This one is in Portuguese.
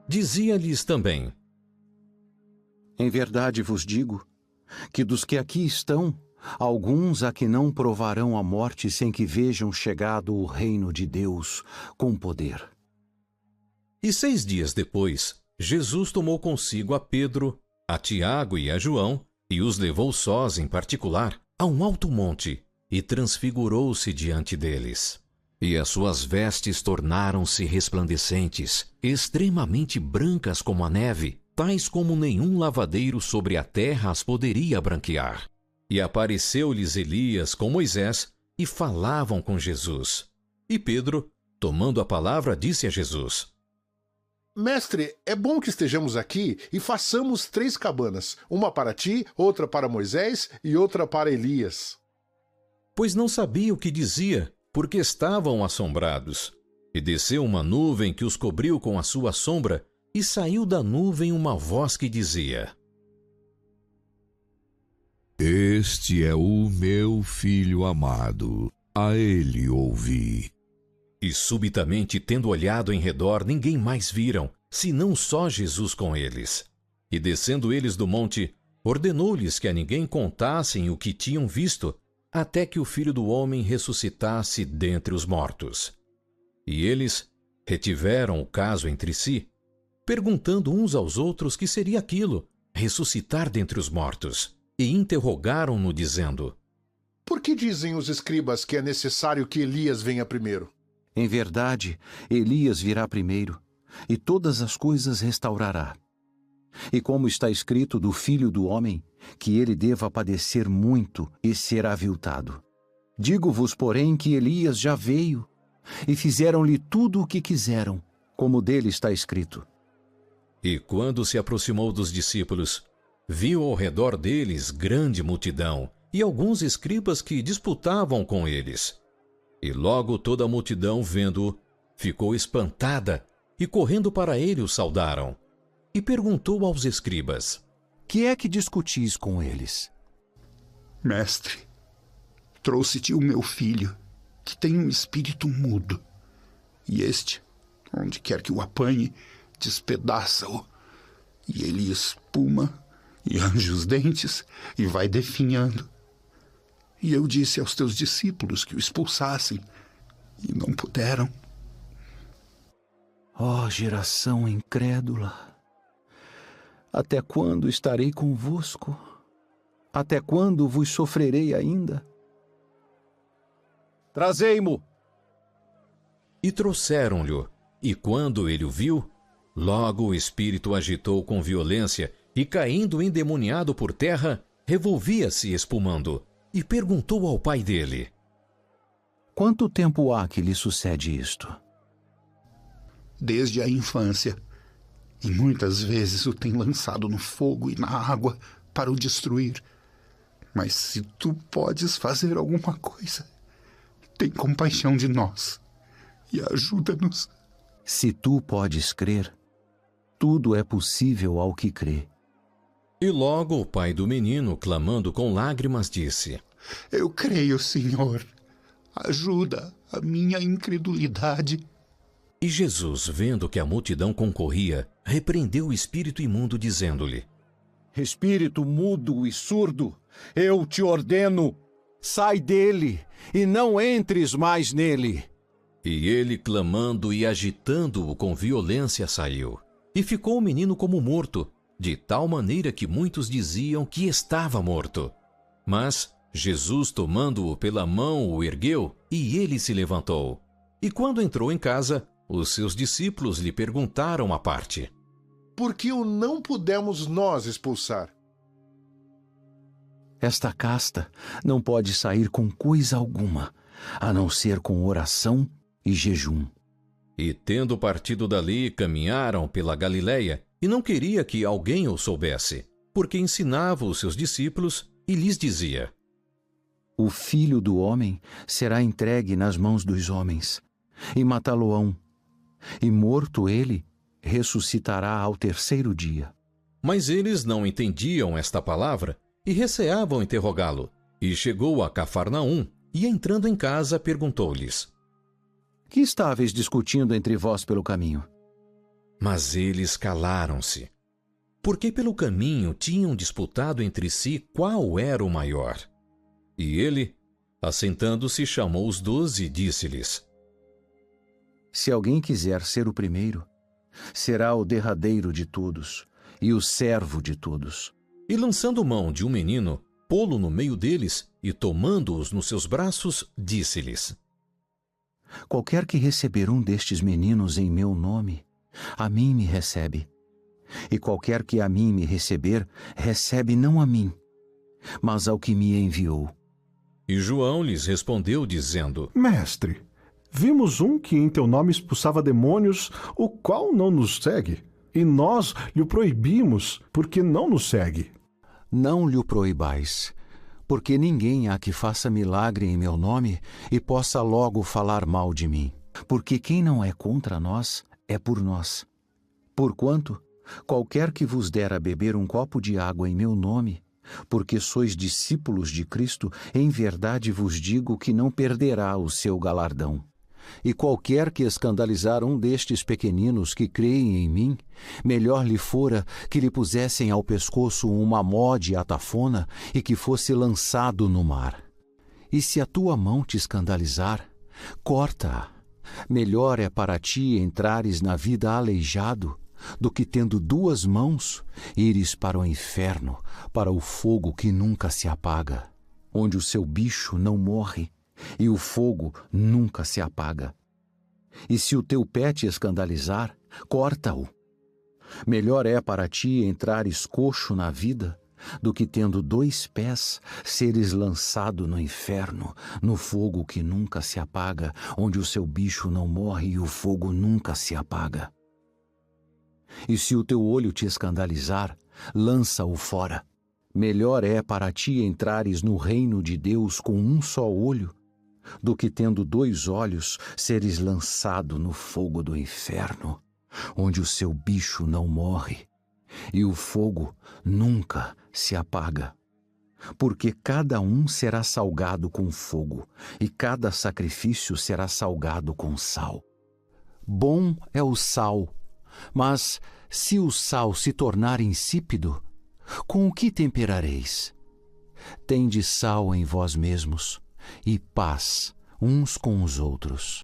Dizia-lhes também: Em verdade vos digo que dos que aqui estão, alguns há que não provarão a morte sem que vejam chegado o reino de Deus com poder. E 6 dias depois, Jesus tomou consigo a Pedro, a Tiago e a João, e os levou sós em particular a um alto monte, e transfigurou-se diante deles. E as suas vestes tornaram-se resplandecentes, extremamente brancas como a neve, tais como nenhum lavadeiro sobre a terra as poderia branquear. E apareceu-lhes Elias com Moisés, e falavam com Jesus. E Pedro, tomando a palavra, disse a Jesus: Mestre, é bom que estejamos aqui e façamos 3 cabanas, uma para ti, outra para Moisés e outra para Elias. Pois não sabia o que dizia, porque estavam assombrados. E desceu uma nuvem que os cobriu com a sua sombra, e saiu da nuvem uma voz que dizia: Este é o meu filho amado, a ele ouvi. E subitamente, tendo olhado em redor, ninguém mais viram, senão só Jesus com eles. E descendo eles do monte, ordenou-lhes que a ninguém contassem o que tinham visto, até que o Filho do Homem ressuscitasse dentre os mortos. E eles retiveram o caso entre si, perguntando uns aos outros que seria aquilo, ressuscitar dentre os mortos, e interrogaram-no dizendo: Por que dizem os escribas que é necessário que Elias venha primeiro? Em verdade, Elias virá primeiro, e todas as coisas restaurará. E como está escrito do Filho do Homem, que ele deva padecer muito e ser aviltado. Digo-vos, porém, que Elias já veio, e fizeram-lhe tudo o que quiseram, como dele está escrito. E quando se aproximou dos discípulos, viu ao redor deles grande multidão, e alguns escribas que disputavam com eles. E logo toda a multidão, vendo-o, ficou espantada, e correndo para ele o saudaram. E perguntou aos escribas: Que é que discutis com eles? Mestre, trouxe-te o meu filho, que tem um espírito mudo. E este, onde quer que o apanhe, despedaça-o. E ele espuma, e arranja os dentes, e vai definhando. E eu disse aos teus discípulos que o expulsassem, e não puderam. Ó geração incrédula! Até quando estarei convosco? Até quando vos sofrerei ainda? Trazei-mo! E trouxeram-lhe, e quando ele o viu, logo o espírito agitou com violência, e caindo endemoniado por terra, revolvia-se espumando, e perguntou ao pai dele: Quanto tempo há que lhe sucede isto? Desde a infância, e muitas vezes o tem lançado no fogo e na água para o destruir. Mas se tu podes fazer alguma coisa, tem compaixão de nós e ajuda-nos. Se tu podes crer, tudo é possível ao que crê. E logo o pai do menino, clamando com lágrimas, disse: Eu creio, Senhor. Ajuda a minha incredulidade. E Jesus, vendo que a multidão concorria, repreendeu o espírito imundo, dizendo-lhe: Espírito mudo e surdo, eu te ordeno, sai dele e não entres mais nele. E ele, clamando e agitando-o com violência, saiu. E ficou o menino como morto, de tal maneira que muitos diziam que estava morto. Mas Jesus, tomando-o pela mão, o ergueu, e ele se levantou. E quando entrou em casa, os seus discípulos lhe perguntaram à parte: Por que o não pudemos nós expulsar? Esta casta não pode sair com coisa alguma, a não ser com oração e jejum. E tendo partido dali, caminharam pela Galiléia, e não queria que alguém o soubesse, porque ensinava os seus discípulos e lhes dizia: O Filho do Homem será entregue nas mãos dos homens, e matá-lo-ão. E morto ele, ressuscitará ao 3º dia. Mas eles não entendiam esta palavra, e receavam interrogá-lo. E chegou a Cafarnaum, e entrando em casa, perguntou-lhes: Que estáveis discutindo entre vós pelo caminho? Mas eles calaram-se, porque pelo caminho tinham disputado entre si qual era o maior. E ele, assentando-se, chamou os 12 e disse-lhes: Se alguém quiser ser o primeiro, será o derradeiro de todos e o servo de todos. E lançando mão de um menino, pô-lo no meio deles e tomando-os nos seus braços, disse-lhes: Qualquer que receber um destes meninos em meu nome, a mim me recebe. E qualquer que a mim me receber, recebe não a mim, mas ao que me enviou. E João lhes respondeu, dizendo: Mestre, vimos um que em teu nome expulsava demônios, o qual não nos segue, e nós lhe proibimos, porque não nos segue. Não lhe o proibais, porque ninguém há que faça milagre em meu nome e possa logo falar mal de mim. Porque quem não é contra nós, é por nós. Porquanto, qualquer que vos der a beber um copo de água em meu nome, porque sois discípulos de Cristo, em verdade vos digo que não perderá o seu galardão. E qualquer que escandalizar um destes pequeninos que creem em mim, melhor lhe fora que lhe pusessem ao pescoço uma mó de atafona e que fosse lançado no mar. E se a tua mão te escandalizar, corta-a. Melhor é para ti entrares na vida aleijado, do que tendo 2 mãos, ires para o inferno, para o fogo que nunca se apaga, onde o seu bicho não morre, e o fogo nunca se apaga. E se o teu pé te escandalizar, corta-o. Melhor é para ti entrares coxo na vida, do que tendo 2 pés, seres lançado no inferno, no fogo que nunca se apaga, onde o seu bicho não morre e o fogo nunca se apaga. E se o teu olho te escandalizar, lança-o fora. Melhor é para ti entrares no reino de Deus com um só olho, do que tendo 2 olhos, seres lançado no fogo do inferno, onde o seu bicho não morre e o fogo nunca se apaga. Porque cada um será salgado com fogo, e cada sacrifício será salgado com sal. Bom é o sal, mas se o sal se tornar insípido, com o que temperareis? Tende sal em vós mesmos, e paz uns com os outros.